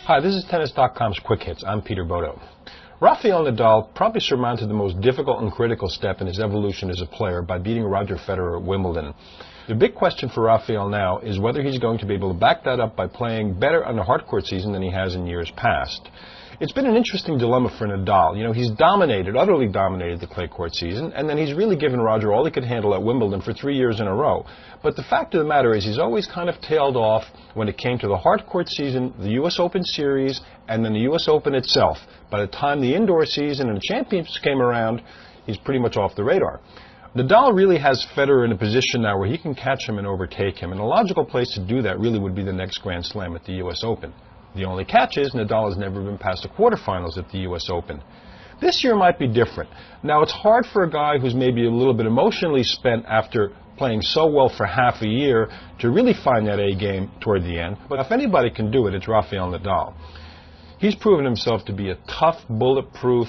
Hi, this is Tennis.com's Quick Hits. I'm Peter Bodo. Rafael Nadal probably surmounted the most difficult and critical step in his evolution as a player by beating Roger Federer at Wimbledon. The big question for Rafael now is whether he's going to be able to back that up by playing better on a hardcourt season than he has in years past. It's been an interesting dilemma for Nadal. You know, he's utterly dominated the clay court season, and then he's really given Roger all he could handle at Wimbledon for 3 years in a row. But the fact of the matter is he's always kind of tailed off when it came to the hardcourt season, the U.S. Open Series, and then the U.S. Open itself. By the time the indoor season and the championships came around, he's pretty much off the radar. Nadal really has Federer in a position now where he can catch him and overtake him, and a logical place to do that really would be the next Grand Slam at the U.S. Open. The only catch is Nadal has never been past the quarterfinals at the U.S. Open. This year might be different. Now, it's hard for a guy who's maybe a little bit emotionally spent after playing so well for half a year to really find that A game toward the end. But if anybody can do it, it's Rafael Nadal. He's proven himself to be a tough, bulletproof,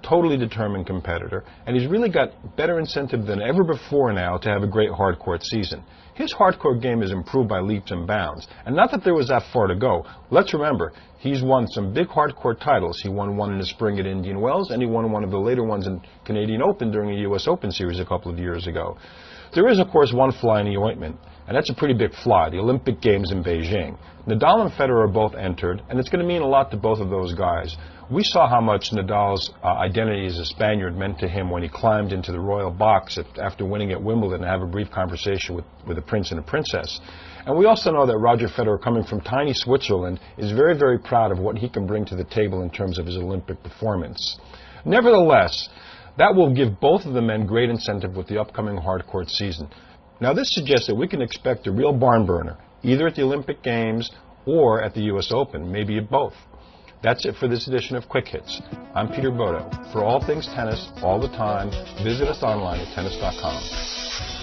totally determined competitor, and he's really got better incentive than ever before now to have a great hardcourt season. His hardcourt game has improved by leaps and bounds, and not that there was that far to go. Let's remember, he's won some big hardcourt titles. He won one in the spring at Indian Wells, and he won one of the later ones in Canadian Open during the U.S. Open Series a couple of years ago. There is, of course, one fly in the ointment, and that's a pretty big fly, the Olympic Games in Beijing. Nadal and Federer are both entered, and it's going to mean a lot to both of those guys. We saw how much Nadal's identity as a Spaniard meant to him when he climbed into the royal box after winning at Wimbledon and have a brief conversation with a prince and a princess. And we also know that Roger Federer, coming from tiny Switzerland, is very, very proud of what he can bring to the table in terms of his Olympic performance. Nevertheless, that will give both of the men great incentive with the upcoming hardcourt season. Now, this suggests that we can expect a real barn burner, either at the Olympic Games or at the U.S. Open, maybe at both. That's it for this edition of Quick Hits. I'm Peter Bodo. For all things tennis, all the time, visit us online at tennis.com.